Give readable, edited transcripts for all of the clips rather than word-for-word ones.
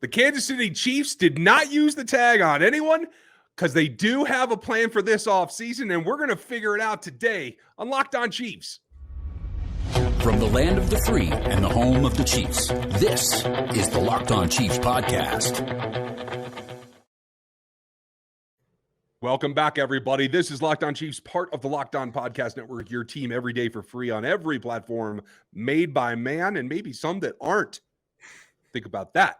The Kansas City Chiefs did not use the tag on anyone because they do have a plan for this offseason, and we're going to figure it out today on Locked On Chiefs. From the land of the free and the home of the Chiefs, this is the Locked On Chiefs podcast. Welcome back, everybody. This is Locked On Chiefs, part of the Locked On Podcast Network, your team every day for free on every platform made by man, and maybe some that aren't. Think about that.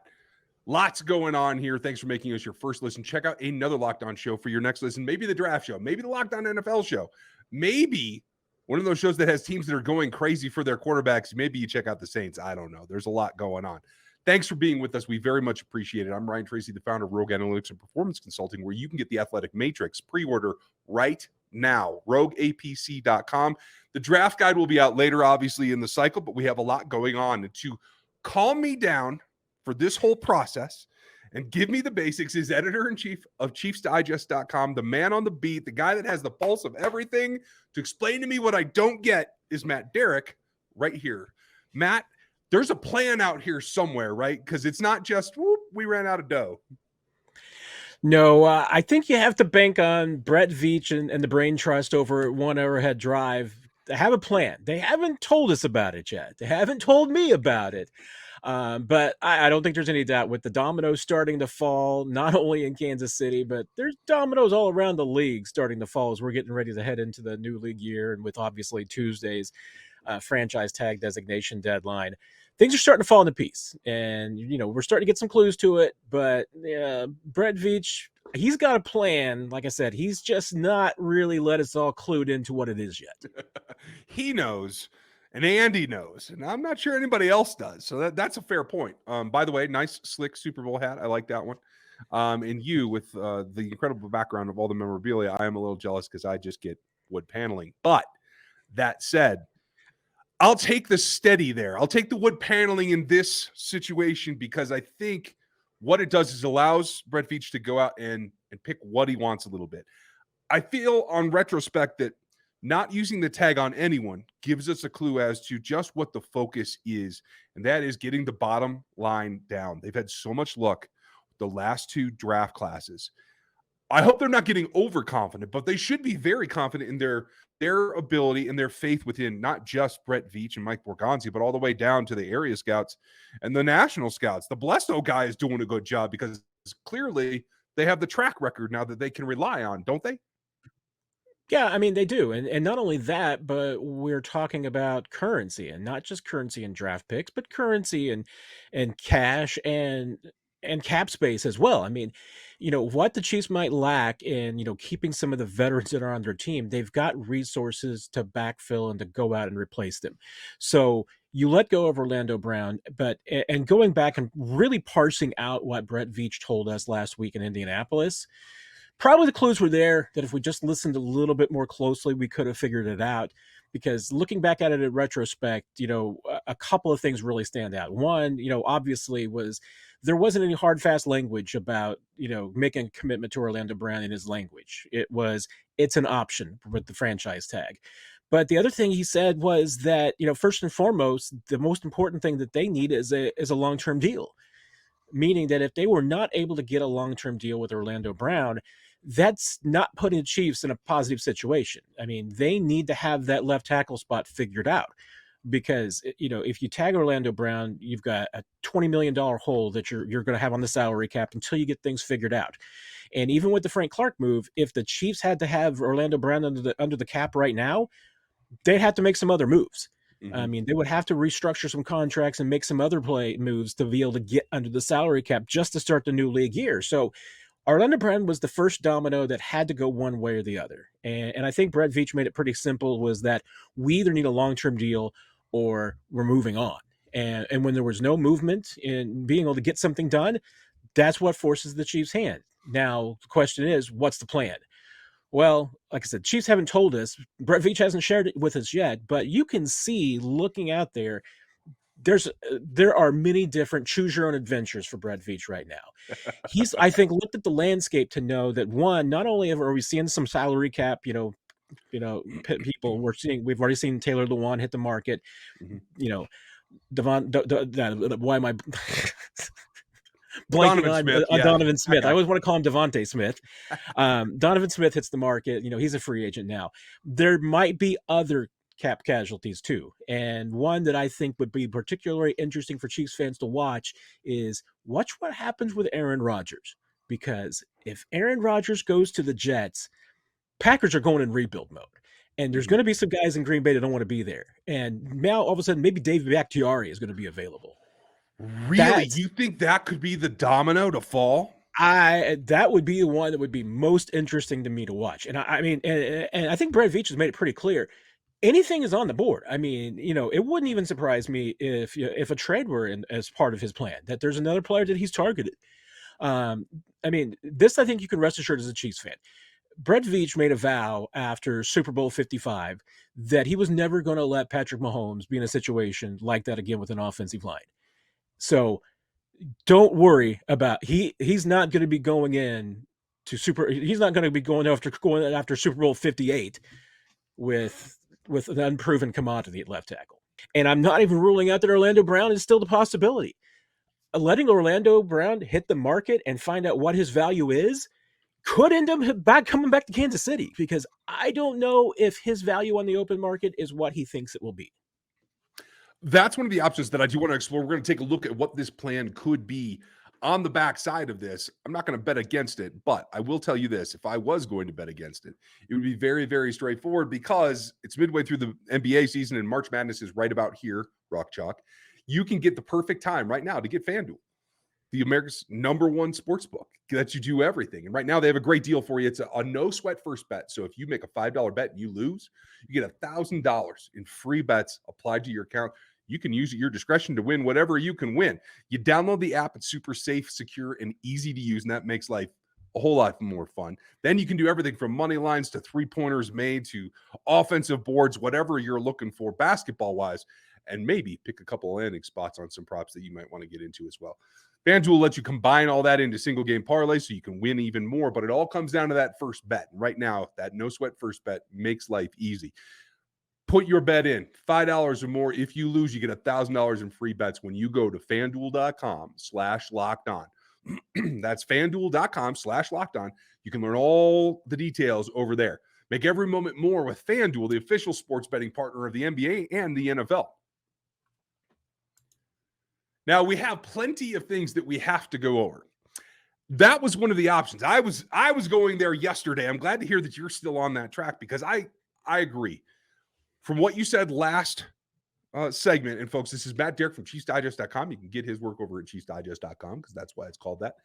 Lots going on here. Thanks for making us your first listen. Check out another Locked On show for your next listen. Maybe the draft show, maybe the Locked On NFL show, maybe one of those shows that has teams that are going crazy for their quarterbacks. Maybe you check out the Saints. I don't know. There's a lot going on. Thanks for being with us. We very much appreciate it. I'm Ryan Tracy, the founder of Rogue Analytics and Performance Consulting, where you can get the Athletic Matrix pre-order right now, rogueapc.com. The draft guide will be out later, obviously, in the cycle, but we have a lot going on. And to calm me down for this whole process and give me the basics is editor-in-chief of ChiefsDigest.com, the man on the beat, the guy that has the pulse of everything. To explain to me what I don't get is Matt Derrick right here. Matt, there's a plan out here somewhere, right? Because it's not just, whoop, we ran out of dough. No, I think you have to bank on Brett Veach and the Brain Trust over at One Arrowhead Drive. They have a plan. They haven't told us about it yet. They haven't told me about it. But I don't think there's any doubt with the dominoes starting to fall, not only in Kansas City, but there's dominoes all around the league starting to fall as we're getting ready to head into the new league year. And with obviously Tuesday's franchise tag designation deadline, things are starting to fall into piece. And, you know, we're starting to get some clues to it. But Brett Veach, he's got a plan. Like I said, he's just not really let us all clued into what it is yet. He knows. And Andy knows, and I'm not sure anybody else does. So that's a fair point. By the way, nice, slick Super Bowl hat. I like that one. And you, with the incredible background of all the memorabilia, I am a little jealous because I just get wood paneling. But that said, I'll take the steady there. I'll take the wood paneling in this situation because I think what it does is allows Brett Veach to go out and pick what he wants a little bit. I feel on retrospect that not using the tag on anyone gives us a clue as to just what the focus is, and that is getting the bottom line down. They've had so much luck with the last two draft classes. I hope they're not getting overconfident, but they should be very confident in their ability and their faith within not just Brett Veach and Mike Borgonzi, but all the way down to the area scouts and the national scouts. The Blesto guy is doing a good job because clearly they have the track record now that they can rely on, don't they? Yeah, I mean, they do. And not only that, but we're talking about currency, and not just currency and draft picks, but currency and cash and cap space as well. I mean, you know, what the Chiefs might lack in, you know, keeping some of the veterans that are on their team, they've got resources to backfill and to go out and replace them. So you let go of Orlando Brown, and going back and really parsing out what Brett Veach told us last week in Indianapolis, probably the clues were there that if we just listened a little bit more closely, we could have figured it out. Because looking back at it in retrospect, you know, a couple of things really stand out. One, you know, obviously was there wasn't any hard, fast language about, you know, making a commitment to Orlando Brown in his language. It's an option with the franchise tag. But the other thing he said was that, you know, first and foremost, the most important thing that they need is a long-term deal. Meaning that if they were not able to get a long-term deal with Orlando Brown, that's not putting the Chiefs in a positive situation. I mean, they need to have that left tackle spot figured out because, you know, if you tag Orlando Brown, you've got a $20 million hole that you're going to have on the salary cap until you get things figured out. And even with the Frank Clark move, if the Chiefs had to have Orlando Brown under the cap right now, they'd have to make some other moves. Mm-hmm. I mean, they would have to restructure some contracts and make some other play moves to be able to get under the salary cap just to start the new league year. So Orlando Brown was the first domino that had to go one way or the other. And I think Brett Veach made it pretty simple, was that we either need a long-term deal or we're moving on. And when there was no movement in being able to get something done, that's what forces the Chiefs' hand. Now, the question is, what's the plan? Well, like I said, Chiefs haven't told us. Brett Veach hasn't shared it with us yet, but you can see looking out there, there are many different choose your own adventures for Brett Veach right now. He's, I think, looked at the landscape to know that, one, not only are we seeing some salary cap, people we've already seen Taylor Lewan hit the market, blanking Smith, on yeah, Donovan Smith. I guy. always want to call him Devontae Smith. Donovan Smith hits the market. He's a free agent now. There might be other cap casualties too. And one that I think would be particularly interesting for Chiefs fans to watch is watch what happens with Aaron Rodgers. Because if Aaron Rodgers goes to the Jets, Packers are going in rebuild mode. And there's going to be some guys in Green Bay that don't want to be there. And now all of a sudden, maybe David Bakhtiari is going to be available. Really? You think that could be the domino to fall? That would be the one that would be most interesting to me to watch. And I mean, and I think Brett Veach has made it pretty clear. Anything is on the board. I mean, it wouldn't even surprise me if a trade were in as part of his plan, that there's another player that he's targeted. I mean, this I think you can rest assured as a Chiefs fan. Brett Veach made a vow after Super Bowl 55 that he was never going to let Patrick Mahomes be in a situation like that again with an offensive line. So don't worry about he's not going to be going in to he's not going to be going after Super Bowl 58 with an unproven commodity at left tackle. And I'm not even ruling out that Orlando Brown is still the possibility. Letting Orlando Brown hit the market and find out what his value is could end up coming back to Kansas City, because I don't know if his value on the open market is what he thinks it will be. That's one of the options that I do want to explore. We're going to take a look at what this plan could be on the backside of this. I'm not going to bet against it, but I will tell you this. If I was going to bet against it, it would be very, very straightforward, because it's midway through the NBA season and March Madness is right about here, Rock Chalk. You can get the perfect time right now to get FanDuel, the America's #1 sports book that lets you do everything. And right now they have a great deal for you. It's a no sweat first bet. So if you make a $5 bet and you lose, you get $1,000 in free bets applied to your account. You can use at your discretion to win whatever you can win. You download the app. It's super safe, secure, and easy to use. And that makes life a whole lot more fun. Then you can do everything from money lines to three-pointers made to offensive boards, whatever you're looking for basketball-wise, and maybe pick a couple of landing spots on some props that you might want to get into as well. FanDuel lets you combine all that into single game parlay so you can win even more, but it all comes down to that first bet. And right now, that no sweat first bet makes life easy. Put your bet in $5 or more. If you lose, you get $1,000 in free bets when you go to FanDuel.com/lockedon. That's FanDuel.com/lockedon. You can learn all the details over there. Make every moment more with FanDuel, the official sports betting partner of the NBA and the NFL. Now, we have plenty of things that we have to go over. That was one of the options. I was going there yesterday. I'm glad to hear that you're still on that track, because I agree. From what you said last segment, and folks, this is Matt Derrick from ChiefsDigest.com. You can get his work over at ChiefsDigest.com, because that's why it's called that.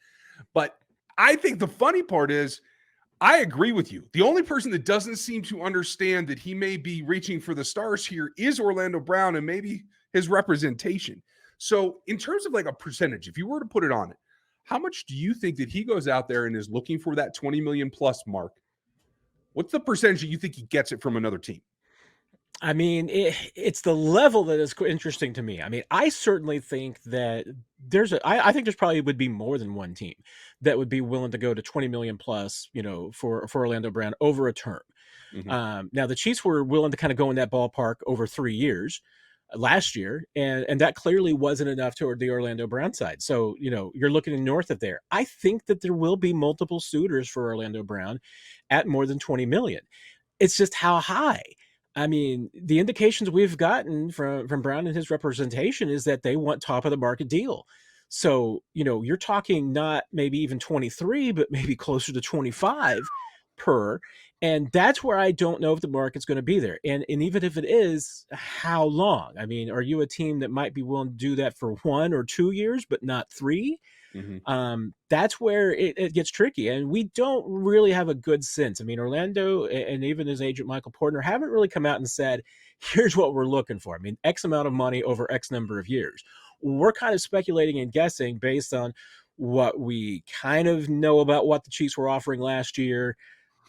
But I think the funny part is, I agree with you. The only person that doesn't seem to understand that he may be reaching for the stars here is Orlando Brown, and maybe his representation. So in terms of like a percentage, if you were to put it on it, how much do you think that he goes out there and is looking for that 20 million plus mark? What's the percentage that you think he gets it from another team? I mean, it's the level that is interesting to me. I mean, I certainly think that I think there's probably would be more than one team that would be willing to go to 20 million plus, for Orlando Brown over a term. Mm-hmm. Now the Chiefs were willing to kind of go in that ballpark over 3 years last year, and that clearly wasn't enough toward the Orlando Brown side. So, you're looking north of there. I think that there will be multiple suitors for Orlando Brown at more than 20 million. It's just how high. I mean, the indications we've gotten from Brown and his representation is that they want top of the market deal. So, you're talking not maybe even 23, but maybe closer to 25 per. And that's where I don't know if the market's going to be there. And even if it is, how long? I mean, are you a team that might be willing to do that for 1 or 2 years, but not 3? Mm-hmm. That's where it gets tricky. And we don't really have a good sense. I mean, Orlando and even his agent, Michael Portner, haven't really come out and said, here's what we're looking for. I mean, X amount of money over X number of years. We're kind of speculating and guessing based on what we kind of know about what the Chiefs were offering last year,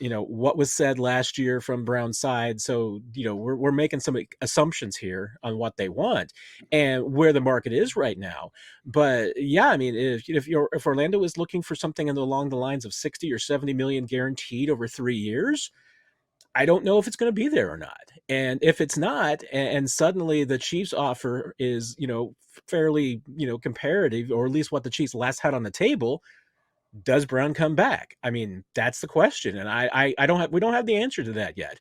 what was said last year from Brown's side. So, we're making some assumptions here on what they want and where the market is right now. But yeah, I mean, if Orlando is looking for something along the lines of 60 or 70 million guaranteed over 3 years, I don't know if it's going to be there or not. And if it's not, and suddenly the Chiefs offer is, fairly, comparative, or at least what the Chiefs last had on the table, does Brown come back? I mean, that's the question. And we don't have the answer to that yet.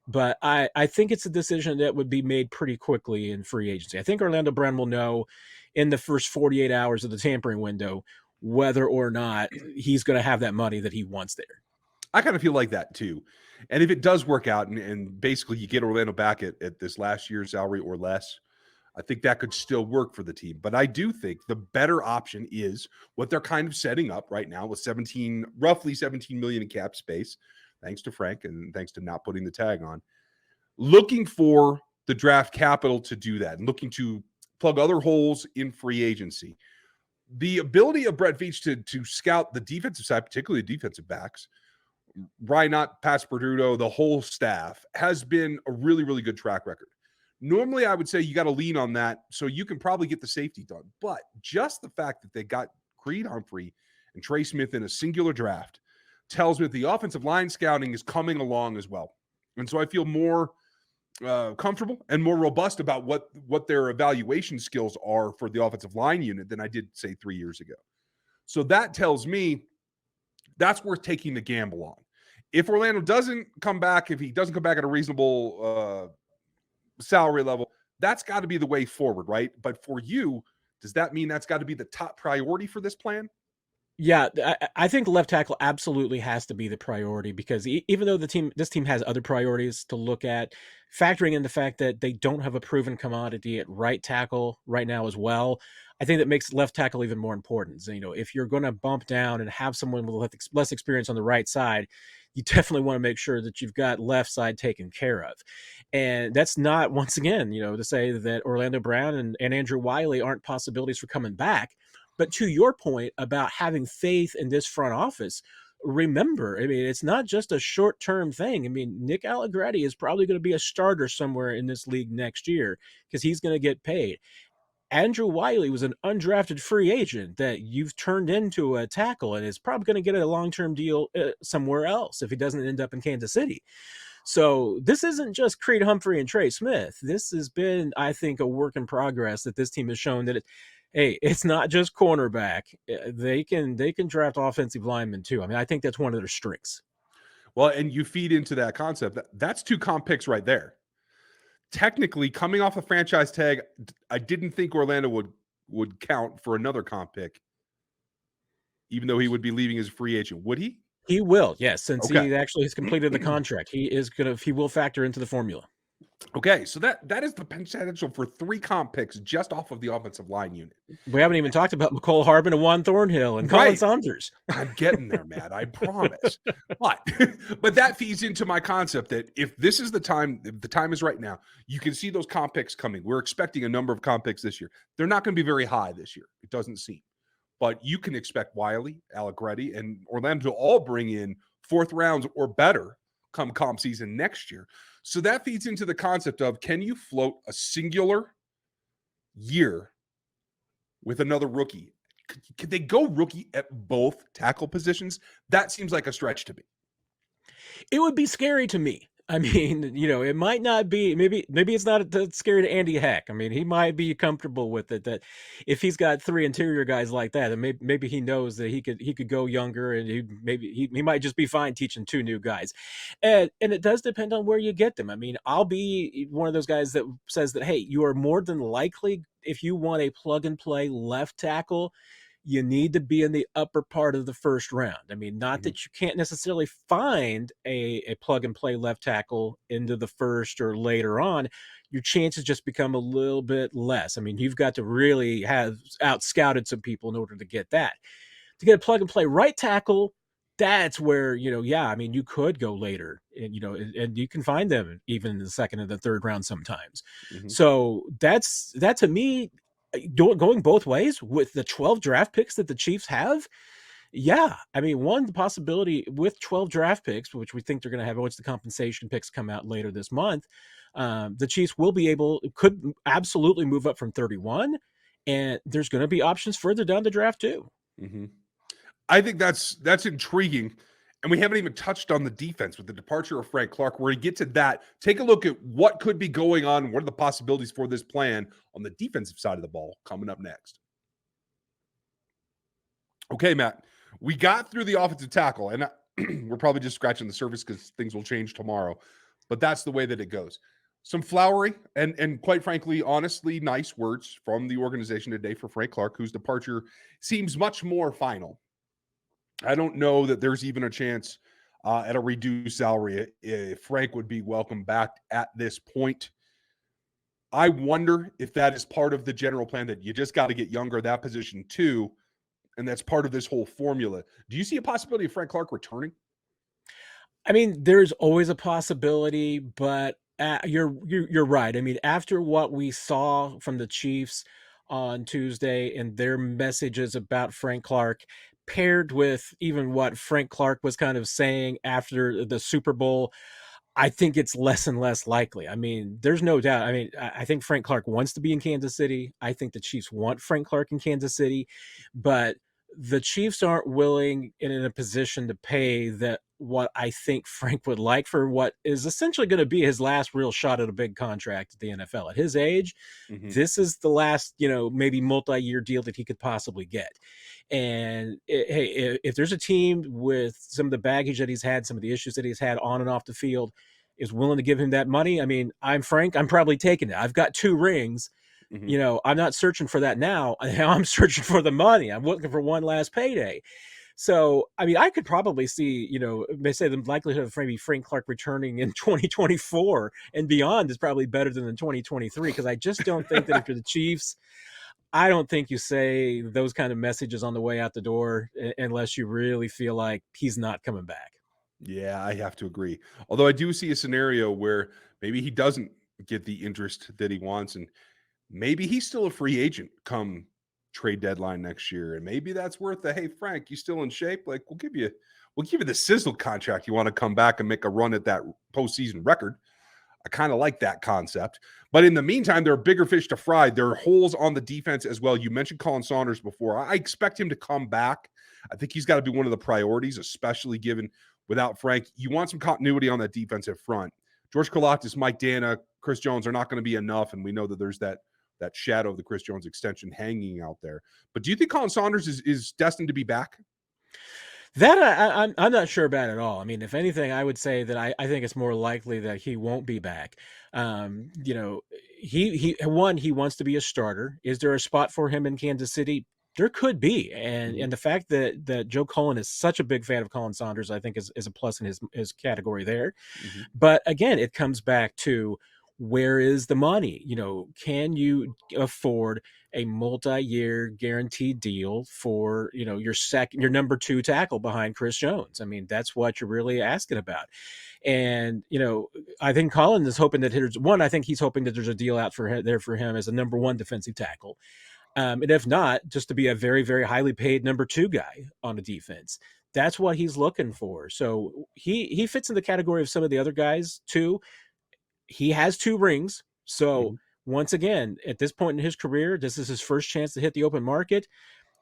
But I think it's a decision that would be made pretty quickly in free agency. I think Orlando Brown will know in the first 48 hours of the tampering window whether or not he's going to have that money that he wants there. I kind of feel like that too. And if it does work out and basically you get Orlando back at this last year's salary or less, I think that could still work for the team. But I do think the better option is what they're kind of setting up right now with roughly 17 million in cap space, thanks to Frank and thanks to not putting the tag on. Looking for the draft capital to do that and looking to plug other holes in free agency. The ability of Brett Veach to scout the defensive side, particularly defensive backs, Reinot, Passepartuto, the whole staff, has been a really, really good track record. Normally, I would say you got to lean on that so you can probably get the safety done. But just the fact that they got Creed Humphrey and Trey Smith in a singular draft tells me that the offensive line scouting is coming along as well. And so I feel more comfortable and more robust about what their evaluation skills are for the offensive line unit than I did, say, 3 years ago. So that tells me that's worth taking the gamble on. If Orlando doesn't come back, if he doesn't come back at a reasonable salary level, that's got to be the way forward, right? But for you, does that mean that's got to be the top priority for this plan? Yeah, I think left tackle absolutely has to be the priority, because even though this team has other priorities to look at, factoring in the fact that they don't have a proven commodity at right tackle right now as well, I think that makes left tackle even more important. So, if you're going to bump down and have someone with less experience on the right side, you definitely want to make sure that you've got left side taken care of. And that's not, once again, to say that Orlando Brown and Andrew Wiley aren't possibilities for coming back. But to your point about having faith in this front office, remember, I mean, it's not just a short-term thing. I mean, Nick Allegretti is probably going to be a starter somewhere in this league next year because he's going to get paid. Andrew Wiley was an undrafted free agent that you've turned into a tackle and is probably going to get a long-term deal somewhere else if he doesn't end up in Kansas City. So this isn't just Creed Humphrey and Trey Smith. This has been, I think, a work in progress that this team has shown that hey, it's not just cornerback. They can draft offensive linemen too. I mean, I think that's one of their strengths. Well, and you feed into that concept. That's 2 comp picks right there. Technically, coming off a franchise tag, I didn't think Orlando would count for another comp pick, even though he would be leaving as a free agent. Would he? He will, yes, since he actually has completed the contract. He will factor into the formula. Okay, so that is the potential for 3 comp picks just off of the offensive line unit. We haven't even talked about McCole Harbin and Juan Thornhill and Colin Saunders. I'm getting there, Matt. I promise. But that feeds into my concept that if this is the time is right now, you can see those comp picks coming. We're expecting a number of comp picks this year. They're not going to be very high this year. It doesn't seem. But you can expect Wiley, Allegretti, and Orlando to all bring in 4th rounds or better come comp season next year. So that feeds into the concept of, can you float a singular year with another rookie? Could they go rookie at both tackle positions? That seems like a stretch to me. It would be scary to me. I mean, it might not be, maybe it's not that scary to Andy Heck. I mean, he might be comfortable with it, that if he's got 3 interior guys like that, and maybe he knows that he could go younger, and he might just be fine teaching 2 new guys. And it does depend on where you get them. I mean, I'll be one of those guys that says that, hey, you are more than likely, if you want a plug and play left tackle, you need to be in the upper part of the first round. I mean, not that you can't necessarily find a plug and play left tackle into the first or later on. Your chances just become a little bit less. I mean, you've got to really have out scouted some people in order to get that. To get a plug and play right tackle, that's where, I mean, you could go later, and, and you can find them even in the 2nd and the 3rd round sometimes. So that to me, going both ways with the 12 draft picks that the Chiefs have. Yeah. I mean, one possibility with 12 draft picks, which we think they're going to have once the compensation picks come out later this month, the Chiefs could absolutely move up from 31, and there's going to be options further down the draft too. I think that's intriguing. And we haven't even touched on the defense with the departure of Frank Clark. We're going to get to that. Take a look at what could be going on. What are the possibilities for this plan on the defensive side of the ball coming up next? Okay, Matt, we got through the offensive tackle, and we're probably just scratching the surface because things will change tomorrow, but that's the way that it goes. Some flowery and quite frankly, honestly, nice words from the organization today for Frank Clark, whose departure seems much more final. I don't know that there's even a chance at a reduced salary if Frank would be welcome back at this point. I wonder if that is part of the general plan, that you just got to get younger at that position too. And that's part of this whole formula. Do you see a possibility of Frank Clark returning? I mean, there's always a possibility, but you're right. I mean, after what we saw from the Chiefs on Tuesday and their messages about Frank Clark, paired with even what Frank Clark was kind of saying after the Super Bowl, I think it's less and less likely. I mean, there's no doubt. I mean, I think Frank Clark wants to be in Kansas City. I think the Chiefs want Frank Clark in Kansas City, but the Chiefs aren't willing and in a position to pay that what I think Frank would like for what is essentially going to be his last real shot at a big contract at the NFL. At his age, this is the last, maybe multi-year deal that he could possibly get. And hey, if there's a team with some of the baggage that he's had, some of the issues that he's had on and off the field, is willing to give him that money, I mean, I'm Frank, I'm probably taking it. I've got 2 rings. I'm not searching for that now. I'm searching for the money. I'm looking for one last payday. So, I mean, I could probably see, they say the likelihood of maybe Frank Clark returning in 2024 and beyond is probably better than in 2023, because I just don't think that if you're the Chiefs, I don't think you say those kind of messages on the way out the door unless you really feel like he's not coming back. Yeah, I have to agree. Although I do see a scenario where maybe he doesn't get the interest that he wants, and maybe he's still a free agent come trade deadline next year. And maybe that's worth the, hey, Frank, you still in shape? Like, we'll give you the sizzle contract. You want to come back and make a run at that postseason record? I kind of like that concept. But in the meantime, there are bigger fish to fry. There are holes on the defense as well. You mentioned Colin Saunders before. I expect him to come back. I think he's got to be one of the priorities, especially given without Frank. You want some continuity on that defensive front. George Karlaftis, Mike Dana, Chris Jones are not going to be enough, and we know that there's that shadow of the Chris Jones extension hanging out there. But do you think Colin Saunders is destined to be back? That I'm not sure about at all. I mean, if anything, I would say that I think it's more likely that he won't be back. He wants to be a starter. Is there a spot for him in Kansas City? There could be, and the fact that Joe Cullen is such a big fan of Colin Saunders, I think is a plus in his category there. But again, it comes back to, where is the money? Can you afford a multi-year guaranteed deal for, your number 2 tackle behind Chris Jones? I mean, that's what you're really asking about. And, I think Colin is hoping that I think he's hoping that there's a deal out for him as a number 1 defensive tackle. And if not, just to be a very, very highly paid number 2 guy on the defense. That's what he's looking for. So he fits in the category of some of the other guys too. He has 2 rings. So once again, at this point in his career, this is his first chance to hit the open market.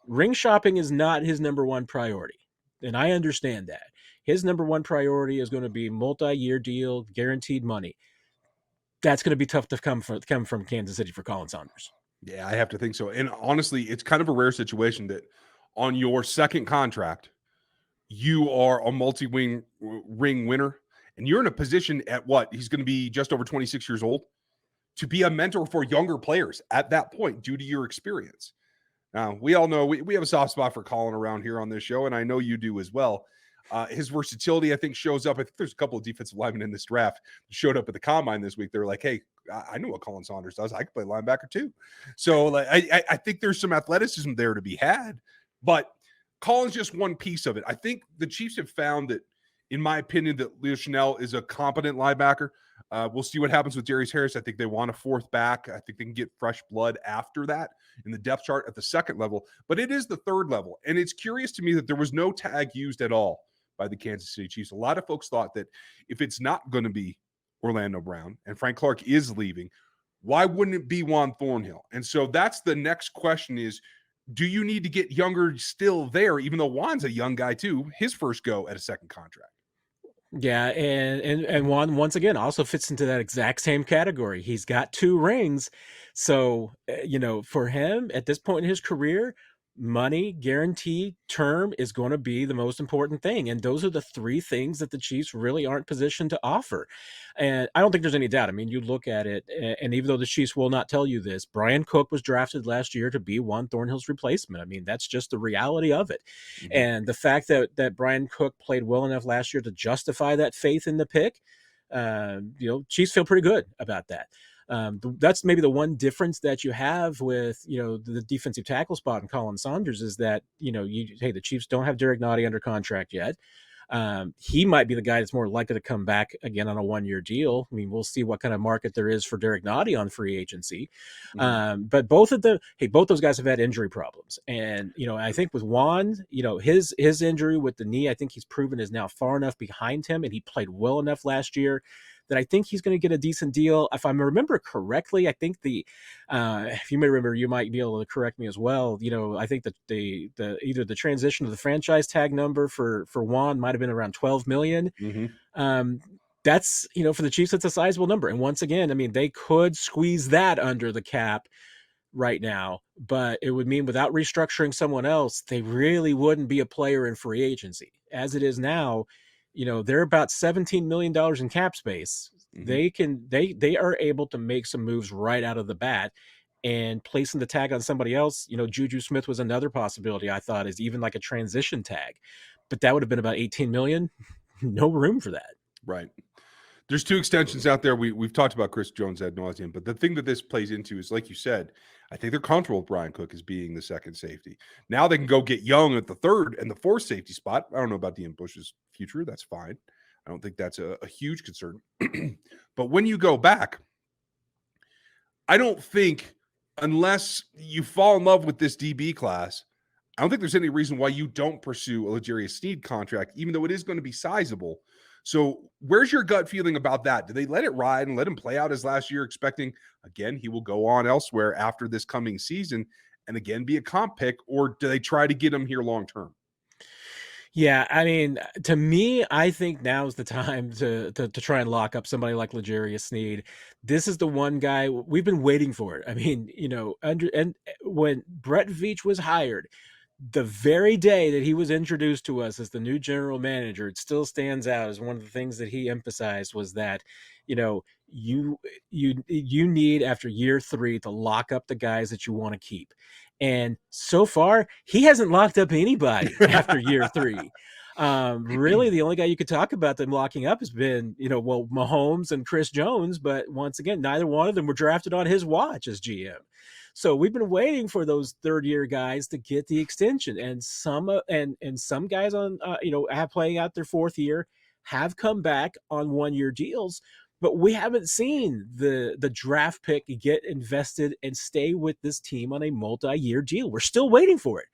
Ring shopping is not his number 1 priority. And I understand that. His number 1 priority is going to be multi-year deal, guaranteed money. That's going to be tough to come from Kansas City for Colin Saunders. Yeah, I have to think so. And honestly, it's kind of a rare situation that on your second contract, you are a multi-ring winner, and you're in a position at he's going to be just over 26 years old, to be a mentor for younger players at that point due to your experience. Now, we all know we have a soft spot for Colin around here on this show, and I know you do as well. His versatility, I think, shows up. I think there's a couple of defensive linemen in this draft that showed up at the combine this week. They're like, hey, I know what Colin Saunders does. I can play linebacker too. So like, I think there's some athleticism there to be had, but Colin's just one piece of it. I think the Chiefs have found that, in my opinion, that Leo Chenal is a competent linebacker. We'll see what happens with Darius Harris. I think they want a 4th back. I think they can get fresh blood after that in the depth chart at the 2nd level, but it is the 3rd level. And it's curious to me that there was no tag used at all by the Kansas City Chiefs. A lot of folks thought that if it's not going to be Orlando Brown and Frank Clark is leaving, why wouldn't it be Juan Thornhill? And so that's the next question is, do you need to get younger still there, even though Juan's a young guy too, his first go at a second contract? Yeah, and Juan once again also fits into that exact same category. He's got 2 rings. So, for him at this point in his career, money, guarantee, term is going to be the most important thing. And those are the 3 things that the Chiefs really aren't positioned to offer. And I don't think there's any doubt. I mean, you look at it, and even though the Chiefs will not tell you this, Brian Cook was drafted last year to be Juan Thornhill's replacement. I mean, that's just the reality of it. Mm-hmm. And the fact that Brian Cook played well enough last year to justify that faith in the pick, Chiefs feel pretty good about that. That's maybe the one difference that you have with, the defensive tackle spot in Colin Saunders is that, the Chiefs don't have Derek Nottie under contract yet. He might be the guy that's more likely to come back again on a 1-year deal. I mean, we'll see what kind of market there is for Derek Nottie on free agency. But both those guys have had injury problems. And, I think with Juan, his injury with the knee, I think he's proven is now far enough behind him, and he played well enough last year that I think he's going to get a decent deal. If I remember correctly, I think if you may remember, you might be able to correct me as well. I think that either the transition to the franchise tag number for Juan might have been around $12 million. Mm-hmm. That's, for the Chiefs, that's a sizable number. And once again, I mean, they could squeeze that under the cap right now, but it would mean without restructuring someone else, they really wouldn't be a player in free agency. As it is now, they're about $17 million in cap space. Mm-hmm. They are able to make some moves right out of the bat, and placing the tag on somebody else. Juju Smith was another possibility I thought, is even like a transition tag, but that would have been about 18 million. No room for that. Right. There's 2 extensions out there. We've talked about Chris Jones ad nauseum, but the thing that this plays into is, like you said, I think they're comfortable with Brian Cook as being the second safety. Now they can go get Young at the 3rd and the 4th safety spot. I don't know about Dean Bush's future. That's fine. I don't think that's a huge concern. But when you go back, I don't think, unless you fall in love with this DB class, I don't think there's any reason why you don't pursue a L'Jarius Sneed contract, even though it is going to be sizable. So where's your gut feeling about that? Do they let it ride and let him play out his last year, expecting, again, he will go on elsewhere after this coming season and again be a comp pick, or do they try to get him here long term? Yeah, I mean, to me, I think now's the time to try and lock up somebody like L'Jarius Sneed. This is the one guy we've been waiting for it. I mean, when Brett Veach was hired, the very day that he was introduced to us as the new general manager, it still stands out as one of the things that he emphasized was that, you need, after year 3, to lock up the guys that you want to keep. And so far, he hasn't locked up anybody after year 3. Really, the only guy you could talk about them locking up has been, Mahomes and Chris Jones. But once again, neither one of them were drafted on his watch as GM. So we've been waiting for those 3rd-year guys to get the extension, and some guys on have playing out their 4th year have come back on 1-year deals, but we haven't seen the draft pick get invested and stay with this team on a multi-year deal. We're still waiting for it.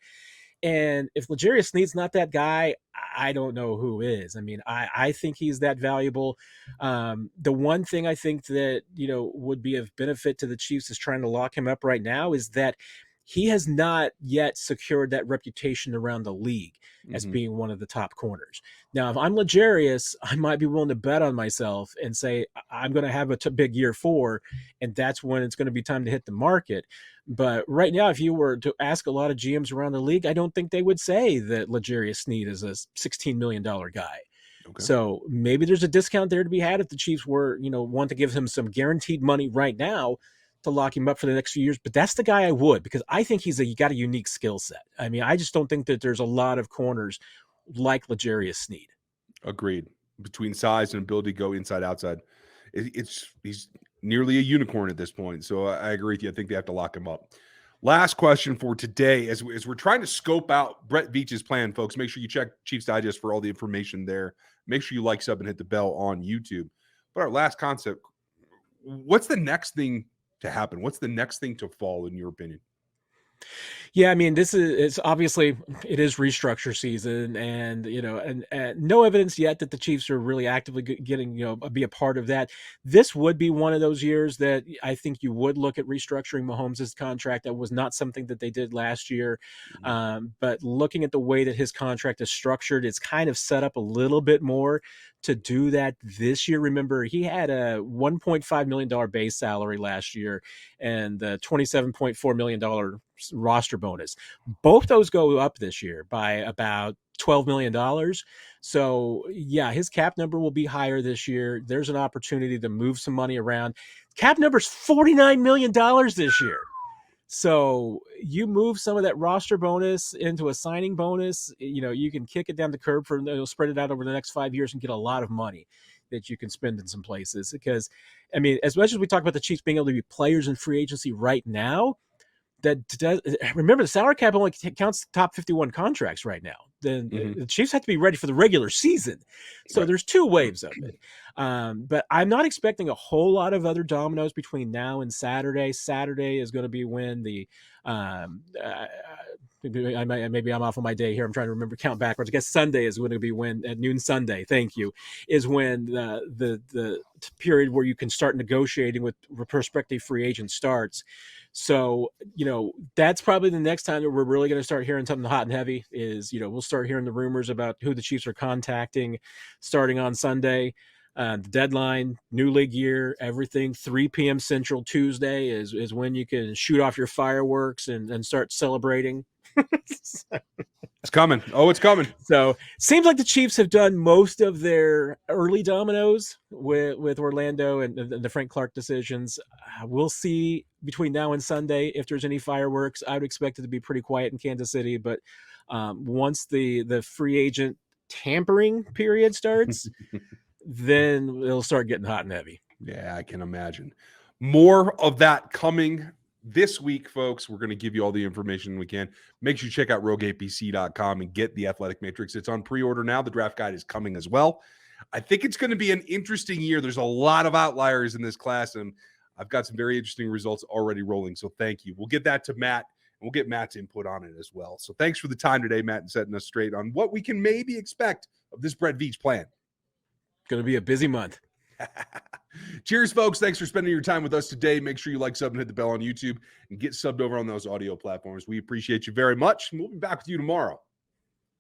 And if L'Jarius Sneed's not that guy, I don't know who is. I mean, I think he's that valuable. The one thing I think that, would be of benefit to the Chiefs is trying to lock him up right now is that he has not yet secured that reputation around the league as being one of the top corners. Now, if I'm L'Jarius, I might be willing to bet on myself and say I'm going to have a big year 4, and that's when it's going to be time to hit the market. But right now, if you were to ask a lot of GMs around the league, I don't think they would say that L'Jarius Sneed is a $16 million guy. Okay. So maybe there's a discount there to be had if the Chiefs were, want to give him some guaranteed money right now to lock him up for the next few years. But that's the guy I would, because I think he's got a unique skill set. I mean, I just don't think that there's a lot of corners like L'Jarius Sneed. Agreed. Between size and ability to go inside, outside, he's nearly a unicorn at this point. So I agree with you. I think they have to lock him up. Last question for today, as we're trying to scope out Brett Veach's plan, folks, make sure you check Chiefs Digest for all the information there. Make sure you like, sub, and hit the bell on YouTube. But our last concept, what's the next thing to happen? What's the next thing to fall, in your opinion? Yeah, I mean, it's obviously it is restructure season, and and no evidence yet that the Chiefs are really actively getting be a part of that. This would be one of those years that I think you would look at restructuring Mahomes' contract. That was not something that they did last year, Mhm. but looking at the way that his contract is structured, it's kind of set up a little bit more to do that this year. Remember, he had a $1.5 million base salary last year and the $27.4 million roster bonus. Both those go up this year by about $12 million. So, yeah, his cap number will be higher this year. There's an opportunity to move some money around. Cap number's $49 million this year. So you move some of that roster bonus into a signing bonus, you can kick it down the curb spread it out over the next 5 years and get a lot of money that you can spend in some places. Because, I mean, as much as we talk about the Chiefs being able to be players in free agency right now, that does remember the salary cap only counts top 51 contracts right now. Then Mhm. the Chiefs have to be ready for the regular season. So Right. there's two waves of it. But I'm not expecting a whole lot of other dominoes between now and Saturday. Saturday is going to be when the maybe I'm off on my day here. I'm trying to remember count backwards. I guess Sunday is going to be when at noon Sunday. Thank you. Is when the period where you can start negotiating with prospective free agents starts. So, that's probably the next time that we're really going to start hearing something hot and heavy is, we'll start hearing the rumors about who the Chiefs are contacting starting on Sunday. The deadline, new league year, everything 3 p.m. Central Tuesday is when you can shoot off your fireworks and start celebrating. It's coming. Oh, it's coming. So seems like the Chiefs have done most of their early dominoes with Orlando and the Frank Clark decisions. We'll see between now and Sunday if there's any fireworks. I would expect it to be pretty quiet in Kansas City, but once the free agent tampering period starts, then it'll start getting hot and heavy. Yeah, I can imagine. More of that coming this week, folks. We're going to give you all the information we can. Make sure you check out rogueapc.com and get the Athletic Matrix. It's on pre-order now. The draft guide is coming as well. I think it's going to be an interesting year. There's a lot of outliers in this class, and I've got some very interesting results already rolling. So thank you. We'll get that to Matt, and we'll get Matt's input on it as well. So thanks for the time today, Matt, and setting us straight on what we can maybe expect of this Brett Veach plan. Going to be a busy month. Cheers, folks. Thanks for spending your time with us today. Make sure you like, sub, and hit the bell on YouTube and get subbed over on those audio platforms. We appreciate you very much. And we'll be back with you tomorrow.